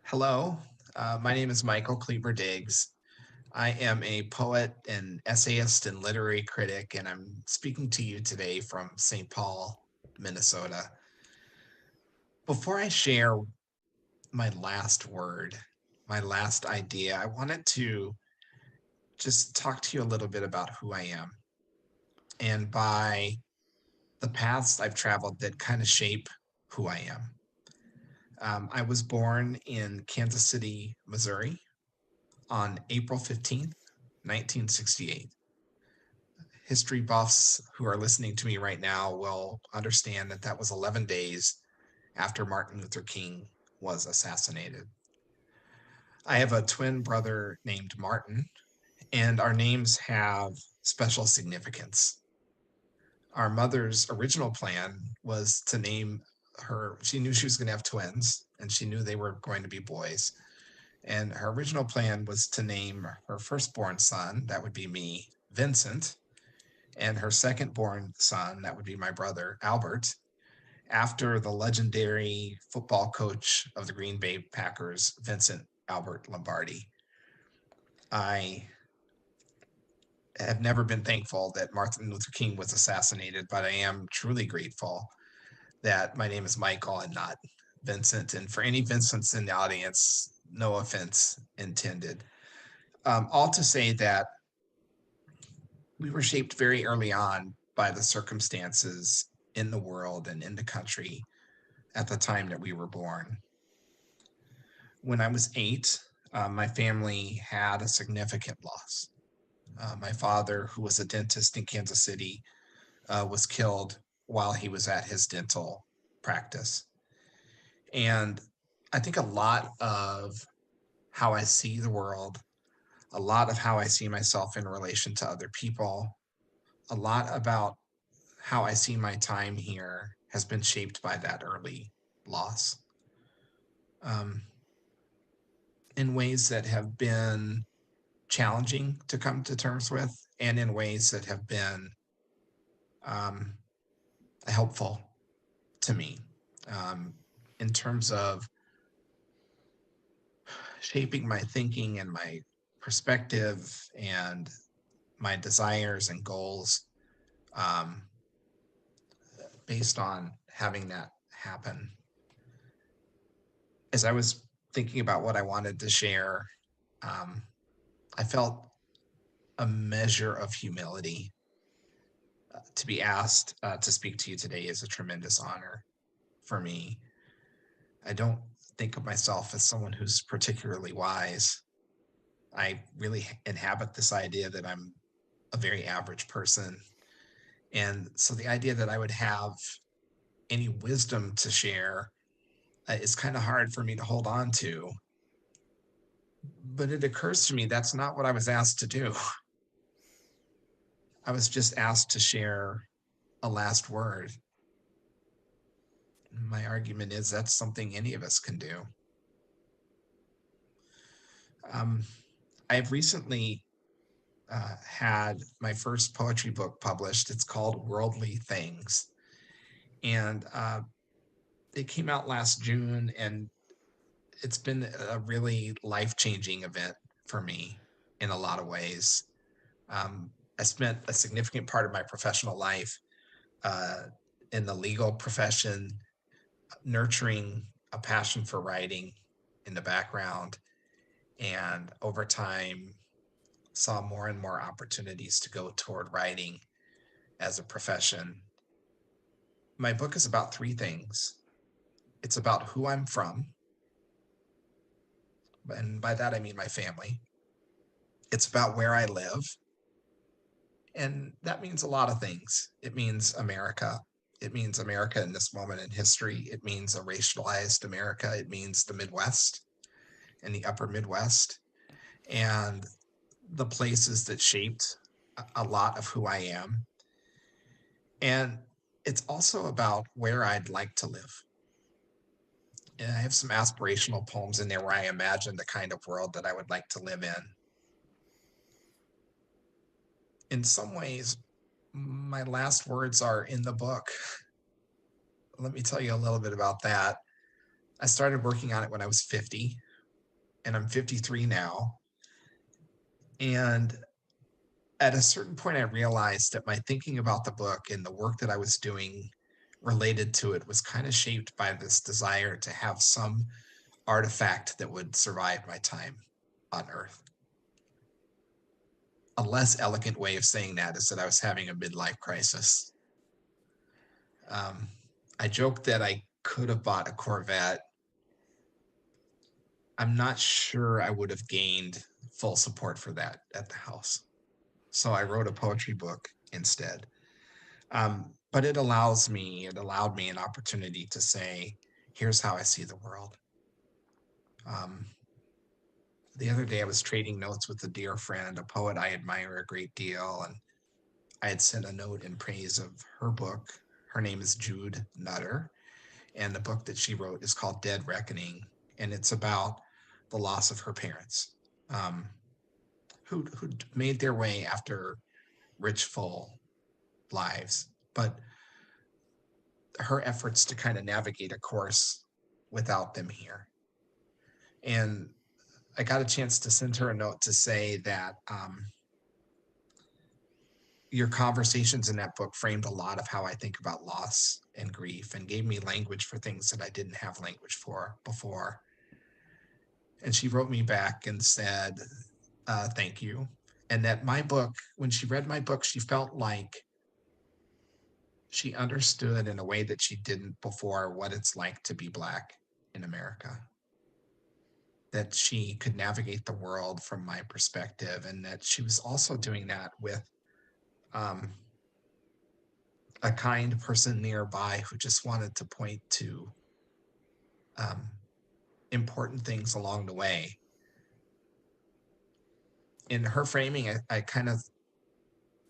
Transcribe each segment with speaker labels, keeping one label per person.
Speaker 1: Hello, my name is Michael Kleber-Diggs. I am a poet and essayist and literary critic, and I'm speaking to you today from St. Paul, Minnesota. Before I share my last word, my last idea, I wanted to just talk to you a little bit about who I am and by the paths I've traveled that kind of shape who I am. I was born in Kansas City, Missouri on April 15th, 1968. History buffs who are listening to me right now will understand that that was 11 days after Martin Luther King was assassinated. I have a twin brother named Martin, and our names have special significance. Our mother's original plan was to name her, she knew she was going to have twins, and she knew they were going to be boys. And her original plan was to name her firstborn son, that would be me, Vincent, and her second born son, that would be my brother, Albert, after the legendary football coach of the Green Bay Packers, Vincent Albert Lombardi. I have never been thankful that Martin Luther King was assassinated, but I am truly grateful that my name is Michael and not Vincent. And for any Vincents in the audience, no offense intended. All to say that we were shaped very early on by the circumstances in the world and in the country at the time that we were born. When I was 8, my family had a significant loss. My father, who was a dentist in Kansas City, was killed while he was at his dental practice. And I think a lot of how I see the world, a lot of how I see myself in relation to other people, a lot about how I see my time here has been shaped by that early loss. Um, in ways that have been challenging to come to terms with, and in ways that have been um, helpful to me um, in terms of shaping my thinking and my perspective and my desires and goals um, based on having that happen. As I was thinking about what I wanted to share, um, I felt a measure of humility. To be asked to speak to you today is a tremendous honor for me. I don't think of myself as someone who's particularly wise. I really inhabit this idea that I'm a very average person. And so the idea that I would have any wisdom to share is kind of hard for me to hold on to. But it occurs to me that's not what I was asked to do. I was just asked to share a last word. My argument is that's something any of us can do. Um, I've recently had my first poetry book published. It's called Worldly Things. And it came out last June, and it's been a really life changing event for me in a lot of ways. I spent a significant part of my professional life uh, in the legal profession, nurturing a passion for writing in the background. And over time, saw more and more opportunities to go toward writing as a profession. My book is about three things. It's about who I'm from, and by that I mean my family. It's about where I live, and that means a lot of things. It means America. It means America in this moment in history. It means a racialized America. It means the Midwest and the upper Midwest and the places that shaped a lot of who I am. And it's also about where I'd like to live. And I have some aspirational poems in there where I imagine the kind of world that I would like to live in. In some ways, my last words are in the book. Let me tell you a little bit about that. I started working on it when I was 50, and I'm 53 now. And at a certain point, I realized that my thinking about the book and the work that I was doing related to it was kind of shaped by this desire to have some artifact that would survive my time on Earth. A less elegant way of saying that is that I was having a midlife crisis. Um, I joked that I could have bought a Corvette. I'm not sure I would have gained full support for that at the house. So I wrote a poetry book instead. But it allowed me an opportunity to say, here's how I see the world. Um, the other day I was trading notes with a dear friend, a poet I admire a great deal, and I had sent a note in praise of her book. Her name is Jude Nutter, and the book that she wrote is called Dead Reckoning, and it's about the loss of her parents, um, who made their way after rich, full lives, but her efforts to kind of navigate a course without them here. And I got a chance to send her a note to say that your conversations in that book framed a lot of how I think about loss and grief and gave me language for things that I didn't have language for before. And she wrote me back and said, thank you. And that my book, when she read my book, she felt like she understood in a way that she didn't before what it's like to be Black in America. That she could navigate the world from my perspective, and that she was also doing that with um, a kind person nearby who just wanted to point to um, important things along the way. In her framing, I kind of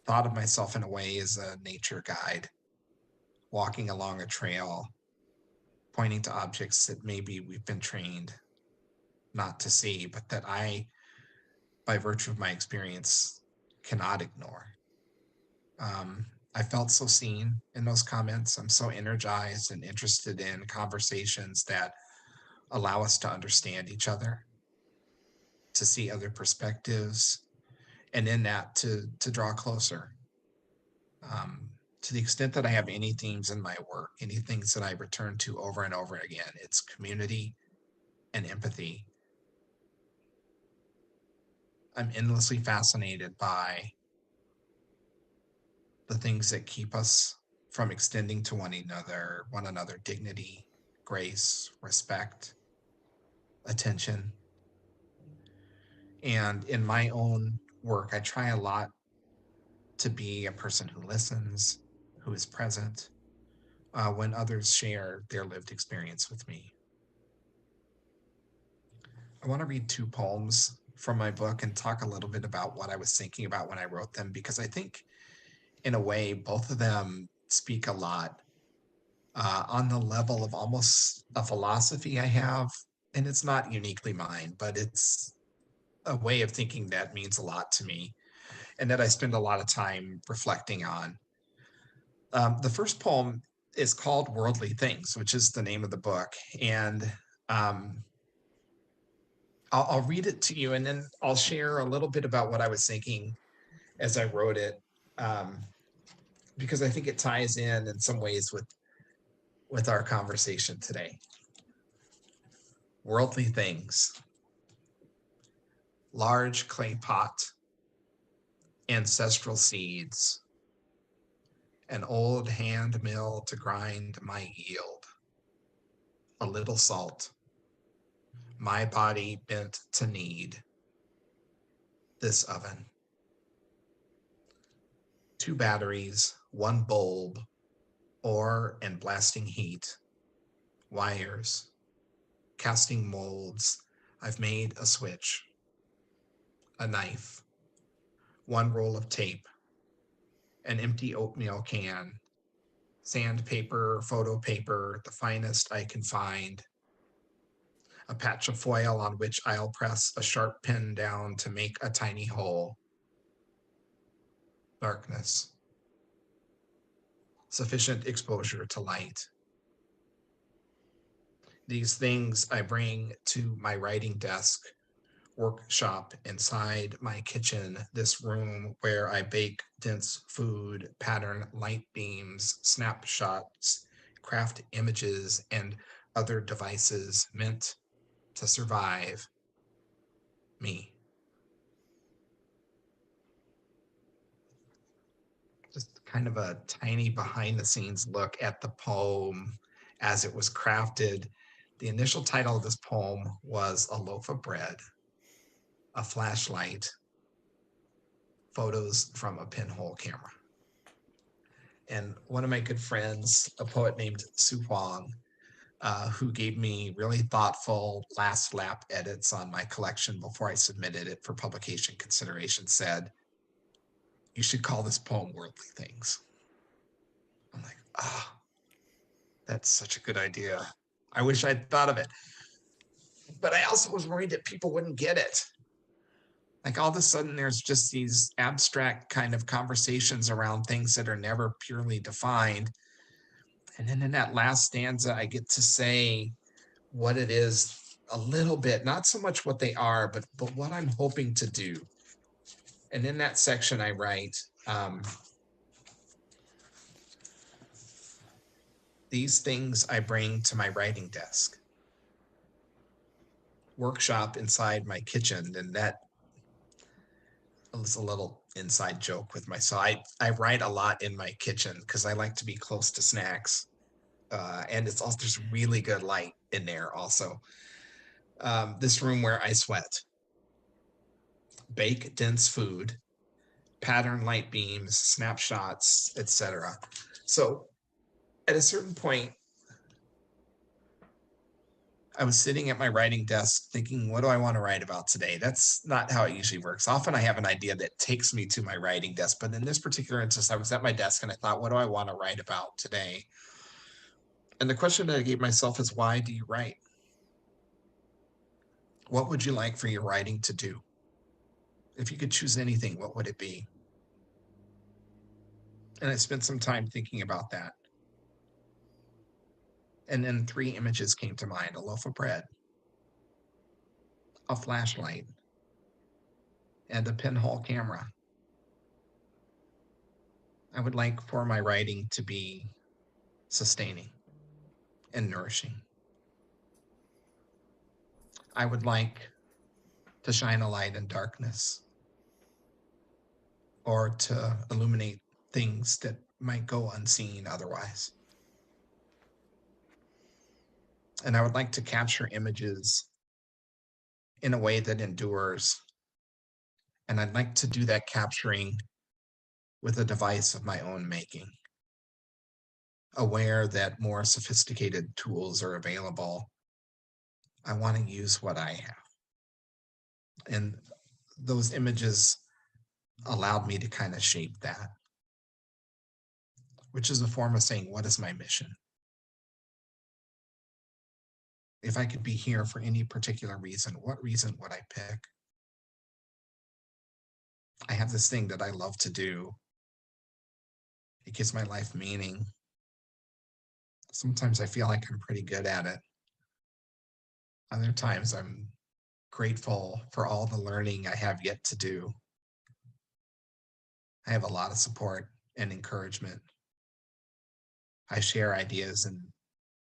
Speaker 1: thought of myself in a way as a nature guide, walking along a trail, pointing to objects that maybe we've been trained not to see, but that I, by virtue of my experience, cannot ignore. I felt so seen in those comments. I'm so energized and interested in conversations that allow us to understand each other, to see other perspectives, and in that to draw closer. To the extent that I have any themes in my work, any things that I return to over and over again, it's community and empathy. I'm endlessly fascinated by the things that keep us from extending to one another dignity, grace, respect, attention. And in my own work, I try a lot to be a person who listens, who is present when others share their lived experience with me. I want to read two poems from my book and talk a little bit about what I was thinking about when I wrote them, because I think, in a way, both of them speak a lot on the level of almost a philosophy I have. And it's not uniquely mine, but it's a way of thinking that means a lot to me and that I spend a lot of time reflecting on. The first poem is called Worldly Things, which is the name of the book. And um, I'll read it to you, and then I'll share a little bit about what I was thinking as I wrote it, um, because I think it ties in some ways with our conversation today. Worldly Things. Large clay pot, ancestral seeds, an old hand mill to grind my yield, a little salt, my body bent to need this oven. Two batteries, one bulb, ore and blasting heat, wires, casting molds. I've made a switch, a knife, one roll of tape, an empty oatmeal can, sandpaper, photo paper, the finest I can find, a patch of foil on which I'll press a sharp pen down to make a tiny hole. Darkness. Sufficient exposure to light. These things I bring to my writing desk workshop inside my kitchen, this room where I bake dense food, pattern light beams, snapshots, craft images, and other devices meant to survive me. Just kind of a tiny behind the scenes look at the poem as it was crafted. The initial title of this poem was A Loaf of Bread, a Flashlight, Photos from a Pinhole Camera. And one of my good friends, a poet named Su Huang, who gave me really thoughtful last lap edits on my collection before I submitted it for publication consideration, said, "You should call this poem Worldly Things." I'm like, that's such a good idea. I wish I'd thought of it. But I also was worried that people wouldn't get it. Like all of a sudden, there's just these abstract kind of conversations around things that are never purely defined. And then in that last stanza, I get to say what it is a little bit, not so much what they are, but what I'm hoping to do. And in that section, I write, these things I bring to my writing desk, workshop inside my kitchen. And that was a little inside joke with myself. I write a lot in my kitchen because I like to be close to snacks. And it's also, there's really good light in there also. This room where I sweat, bake dense food, pattern light beams, snapshots, etc. So at a certain point, I was sitting at my writing desk thinking, what do I want to write about today? That's not how it usually works. Often I have an idea that takes me to my writing desk, but in this particular instance, I was at my desk and I thought, what do I want to write about today? And the question that I gave myself is, why do you write? What would you like for your writing to do? If you could choose anything, what would it be? And I spent some time thinking about that. And then 3 images came to mind: a loaf of bread, a flashlight, and a pinhole camera. I would like for my writing to be sustaining and nourishing. I would like to shine a light in darkness, or to illuminate things that might go unseen otherwise. And I would like to capture images in a way that endures. And I'd like to do that capturing with a device of my own making, aware that more sophisticated tools are available. I want to use what I have. And those images allowed me to kind of shape that, which is a form of saying, what is my mission? If I could be here for any particular reason, what reason would I pick? I have this thing that I love to do. It gives my life meaning. Sometimes I feel like I'm pretty good at it. Other times I'm grateful for all the learning I have yet to do. I have a lot of support and encouragement. I share ideas and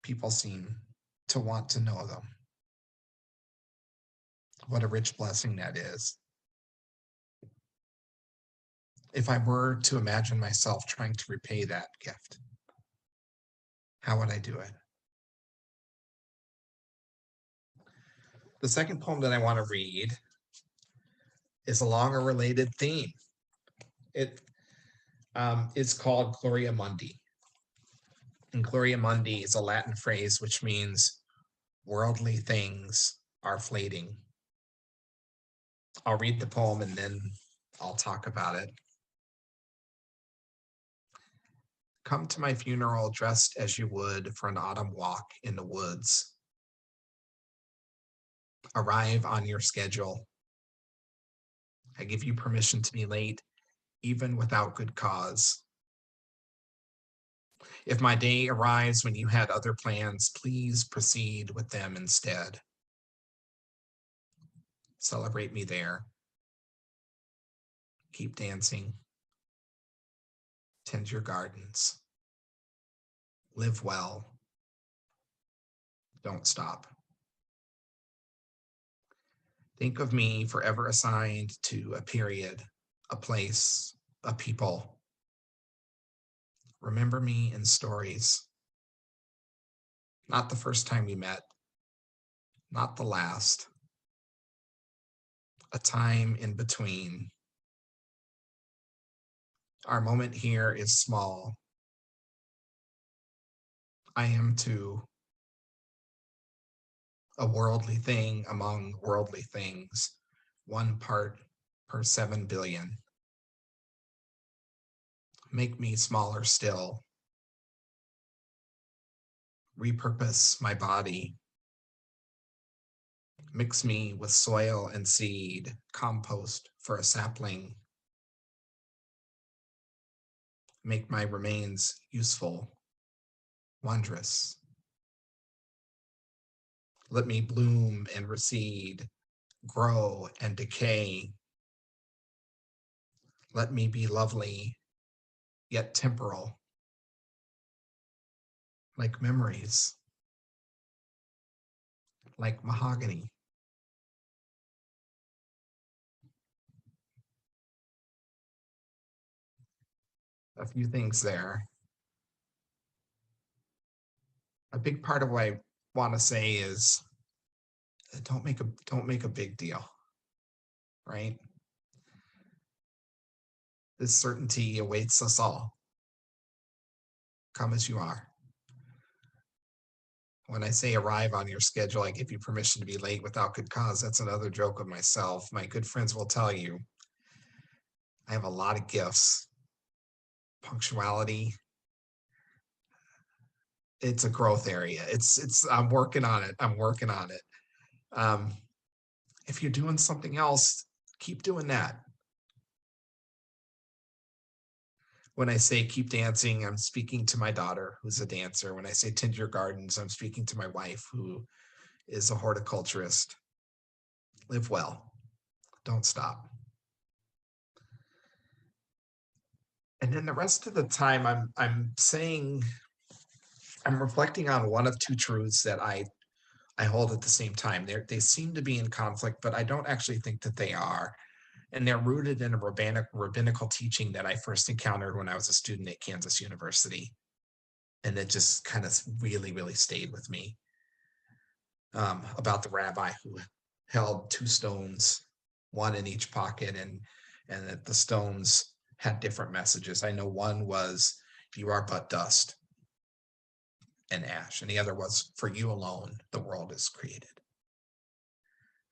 Speaker 1: people seem to want to know them. What a rich blessing that is. If I were to imagine myself trying to repay that gift, how would I do it? The second poem that I want to read is along a related theme. It's called Gloria Mundi. And Gloria Mundi is a Latin phrase which means worldly things are fleeting. I'll read the poem and then I'll talk about it. Come to my funeral dressed as you would for an autumn walk in the woods. Arrive on your schedule. I give you permission to be late, even without good cause. If my day arrives when you had other plans, please proceed with them instead. Celebrate me there. Keep dancing. Tend your gardens. Live well. Don't stop. Think of me forever assigned to a period, a place, a people. Remember me in stories. Not the first time we met, not the last. A time in between. Our moment here is small. I am too. A worldly thing among worldly things, 1 part per 7 billion. Make me smaller still. Repurpose my body. Mix me with soil and seed, compost for a sapling. Make my remains useful, wondrous. Let me bloom and recede, grow and decay. Let me be lovely, yet temporal, like memories, like mahogany. A few things there. A big part of what I want to say is don't make a big deal, right? This certainty awaits us all. Come as you are. When I say arrive on your schedule, I give you permission to be late without good cause. That's another joke of myself. My good friends will tell you I have a lot of gifts. Punctuality, it's a growth area. I'm working on it. I'm working on it. If you're doing something else, keep doing that. When I say keep dancing, I'm speaking to my daughter, who's a dancer. When I say tend your gardens, I'm speaking to my wife, who is a horticulturist. Live well. Don't stop. And then the rest of the time, I'm saying, I'm reflecting on one of two truths that I hold at the same time. They seem to be in conflict, but I don't actually think that they are. And they're rooted in a rabbinical teaching that I first encountered when I was a student at Kansas University. And it just kind of really, really stayed with me, about the rabbi who held 2 stones, one in each pocket, and that the stones had different messages. I know one was, you are but dust and ash, and the other was, for you alone the world is created.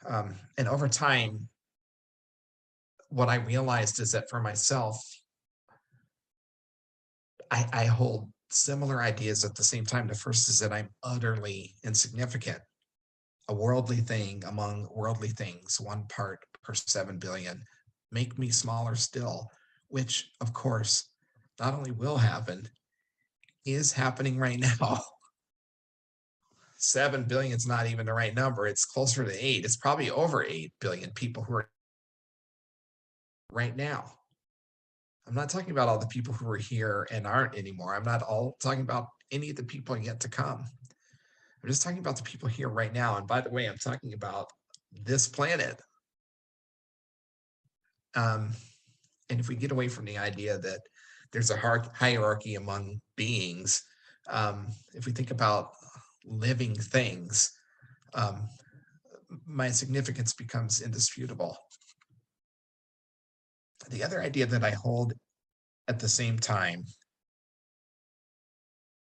Speaker 1: And over time, what I realized is that for myself, I hold similar ideas at the same time. The first is that I'm utterly insignificant, a worldly thing among worldly things, 1 part per 7 billion. Make me smaller still, which of course not only will happen, is happening right now. 7 billion is not even the right number. It's closer to 8. It's probably over 8 billion people who are right now. I'm not talking about all the people who are here and aren't anymore. I'm not talking about any of the people yet to come. I'm just talking about the people here right now. And by the way, I'm talking about this planet. And if we get away from the idea that there's a hierarchy among beings, if we think about living things, my significance becomes indisputable. The other idea that I hold at the same time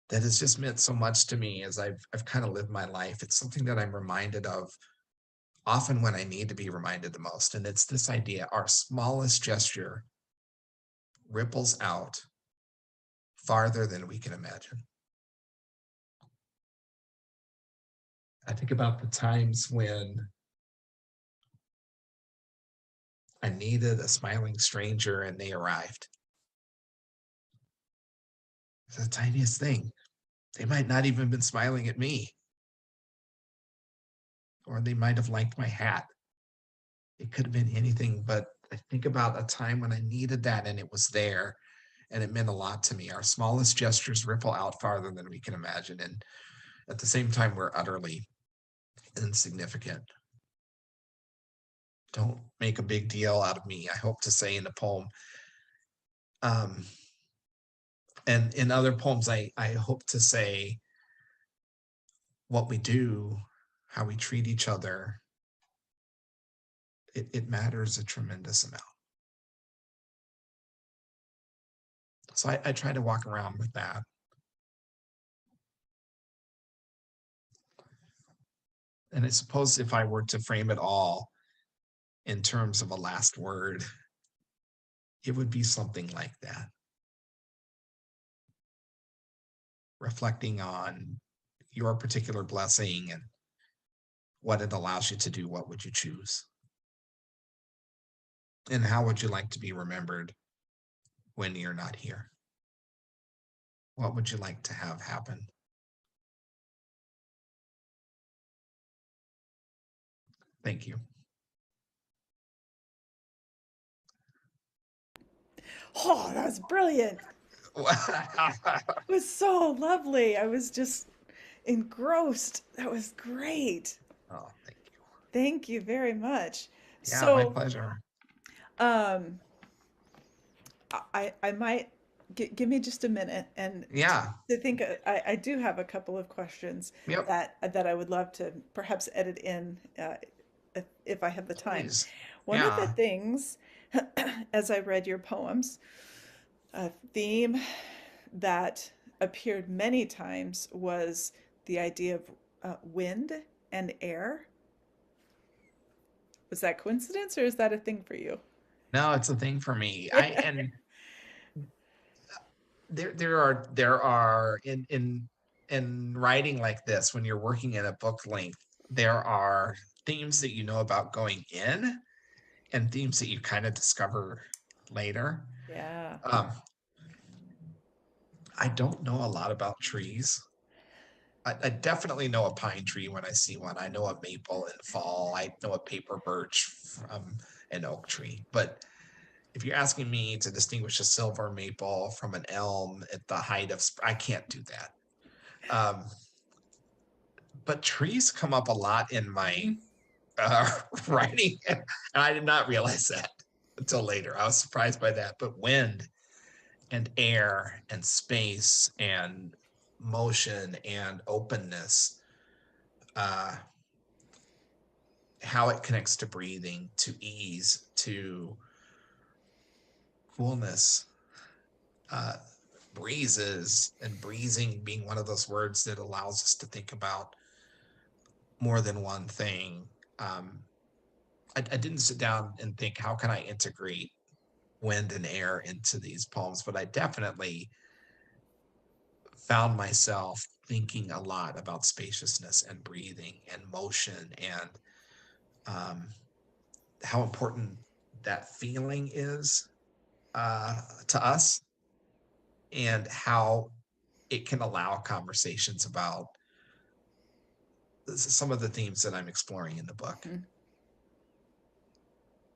Speaker 1: that has just meant so much to me as I've kind of lived my life, it's something that I'm reminded of often when I need to be reminded the most. And it's this idea: our smallest gesture ripples out farther than we can imagine. I think about the times when I needed a smiling stranger and they arrived. It's the tiniest thing. They might not even have been smiling at me, or they might have liked my hat. It could have been anything, but I think about a time when I needed that and it was there and it meant a lot to me. Our smallest gestures ripple out farther than we can imagine. And at the same time, we're utterly insignificant. Don't make a big deal out of me, I hope to say in the poem. Um, and in other poems, I hope to say what we do, how we treat each other, it matters a tremendous amount. So I try to walk around with that. And I suppose if I were to frame it all in terms of a last word, it would be something like that. Reflecting on your particular blessing and what it allows you to do, what would you choose? And how would you like to be remembered when you're not here? What would you like to have happen? Thank you.
Speaker 2: Oh, that was brilliant. It was so lovely. I was just engrossed. That was great.
Speaker 1: Oh, thank you.
Speaker 2: Thank you very much.
Speaker 1: Yeah, my
Speaker 2: So,
Speaker 1: pleasure.
Speaker 2: um, I might give me just a minute and
Speaker 1: Yeah.
Speaker 2: to think. I do have a couple of questions
Speaker 1: Yep.
Speaker 2: that I would love to perhaps edit in if I have the time.
Speaker 1: Please.
Speaker 2: One of the
Speaker 1: Yeah.
Speaker 2: things, as I read your poems, a theme that appeared many times was the idea of wind and air. Was that coincidence or is that a thing for you?
Speaker 1: No, it's a thing for me. And there are in writing like this, when you're working at a book length, there are themes that you know about going in and themes that you kind of discover later.
Speaker 2: Yeah.
Speaker 1: Um, I don't know a lot about trees. I definitely know a pine tree when I see one. I know a maple in fall. I know a paper birch from an oak tree. But if you're asking me to distinguish a silver maple from an elm at the height of, I can't do that. Um, but trees come up a lot in my
Speaker 2: Mhm.
Speaker 1: writing, and I did not realize that until later. I was surprised by that. But wind and air and space and motion and openness, uh, how it connects to breathing, to ease, to coolness, uh, breezes, and breezing being one of those words that allows us to think about more than one thing. Um, I didn't sit down and think, how can I integrate wind and air into these poems? But I definitely found myself thinking a lot about spaciousness and breathing and motion and um, how important that feeling is to us and how it can allow conversations about some of the themes that I'm exploring in the book.
Speaker 2: Mhm.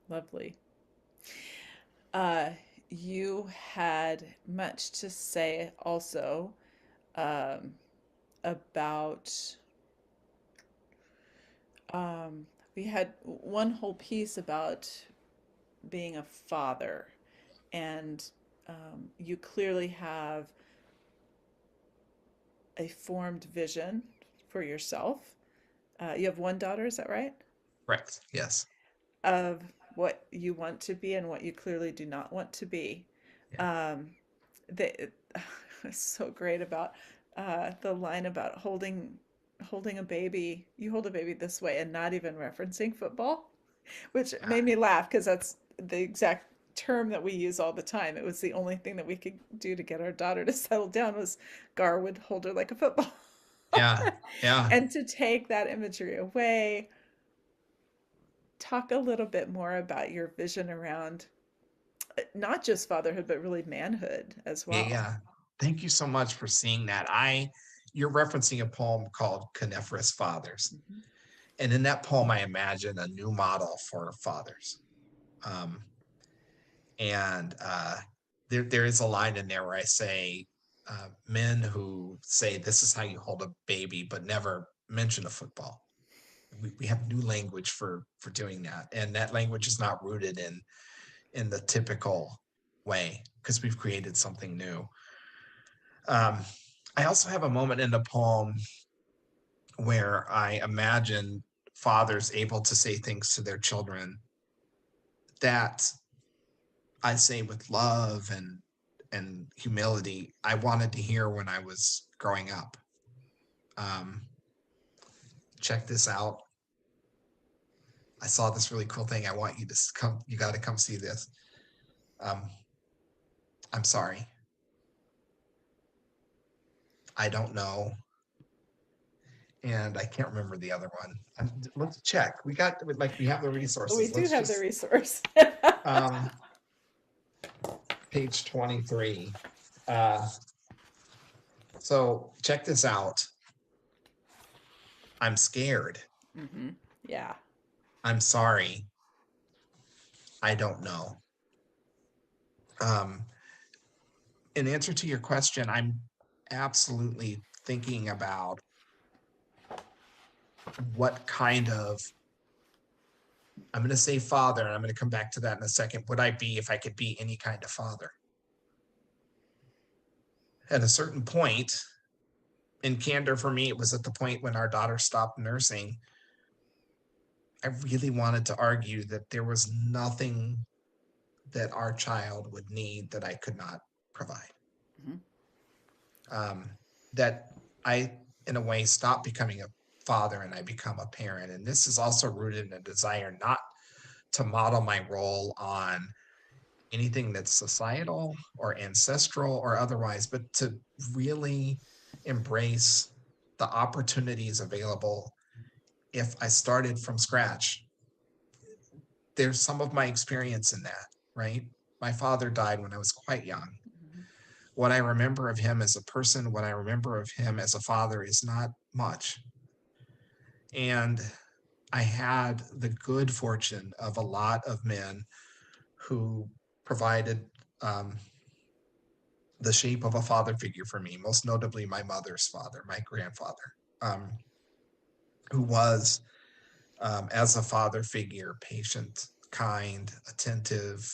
Speaker 2: Lovely. Uh, you had much to say also um, about. Um, we had one whole piece about being a father, and you clearly have a formed vision for yourself. You have one daughter, is that right?
Speaker 1: Correct. Yes.
Speaker 2: Of what you want to be and what you clearly do not want to be.
Speaker 1: Yeah.
Speaker 2: Um, they, it's so great about the line about holding a baby. You hold a baby this way, and not even referencing football, which
Speaker 1: Yeah.
Speaker 2: made me laugh because that's the exact term that we use all the time. It was the only thing that we could do to get our daughter to settle down was Gar would hold her like a football.
Speaker 1: Yeah. Yeah.
Speaker 2: And to take that imagery away, talk a little bit more about your vision around not just fatherhood, but really manhood as
Speaker 1: Yeah.
Speaker 2: well.
Speaker 1: Yeah. Thank you so much for seeing that. You're referencing a poem called Coniferous Fathers.
Speaker 2: Mhm.
Speaker 1: And in that poem, I imagine a new model for fathers. Um, and there is a line in there where I say, men who say this is how you hold a baby, but never mention a football. We have new language for doing that, and that language is not rooted in the typical way because we've created something new. Um, I also have a moment in the poem where I imagine fathers able to say things to their children that I say with love and humility I wanted to hear when I was growing up. Um, Check this out. I saw this really cool thing. I want you to come. You got to come see this. Um, I'm sorry. I don't know. And I can't remember the other one. Let's check. We have the
Speaker 2: We
Speaker 1: resources.
Speaker 2: do
Speaker 1: Let's
Speaker 2: have the
Speaker 1: just
Speaker 2: resource.
Speaker 1: um, page 23. Uh, so check this out. I'm scared.
Speaker 2: Hmm. Yeah.
Speaker 1: I'm sorry. I don't know. Um, in answer to your question, I'm absolutely thinking about what kind of, I'm going to say father, and I'm going to come back to that in a second. Would I be if I could be any kind of father? At a certain point, in candor for me, it was at the point when our daughter stopped nursing. I really wanted to argue that there was nothing that our child would need that I could not provide.
Speaker 2: Hmm.
Speaker 1: Um, that I, in a way, stopped becoming a father and I become a parent. And this is also rooted in a desire not to model my role on anything that's societal or ancestral or otherwise, but to really embrace the opportunities available if I started from scratch. There's some of my experience in that, right? My father died when I was quite young.
Speaker 2: Hmm.
Speaker 1: What I remember of him as a person, what I remember of him as a father is not much. And I had the good fortune of a lot of men who provided the shape of a father figure for me, most notably my mother's father, my grandfather, um, who was, as a father figure, patient, kind, attentive,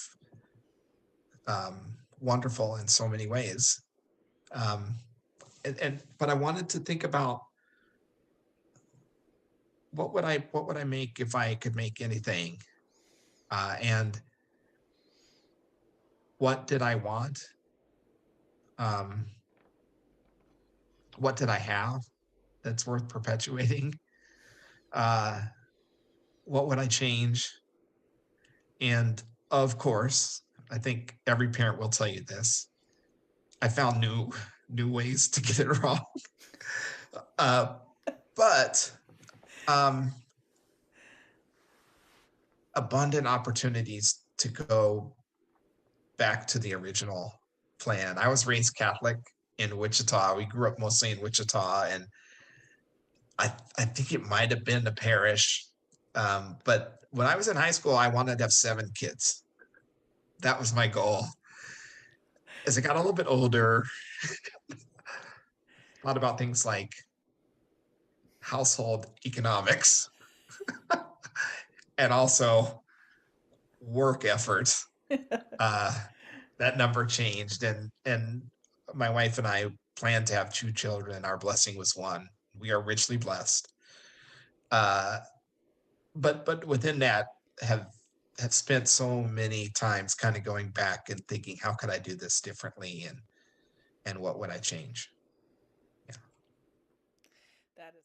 Speaker 1: wonderful in so many ways. Um, but I wanted to think about what would I make if I could make anything, and what did I want? Um, what did I have that's worth perpetuating? Uh, what would I change? And of course, I think every parent will tell you this. I found new ways to get it wrong. Uh, but um, abundant opportunities to go back to the original plan. I was raised Catholic in Wichita. We grew up mostly in Wichita, and I think it might have been a parish. But when I was in high school, I wanted to have 7 kids. That was my goal. As I got a little bit older, thought about things like household economics and also work effort. Uh, that number changed, and my wife and I planned to have 2 children. Our blessing was one. We are richly blessed. Uh, but within that, have have spent so many times kind of going back and thinking, how could I do this differently, and what would I change? Yeah.
Speaker 2: That is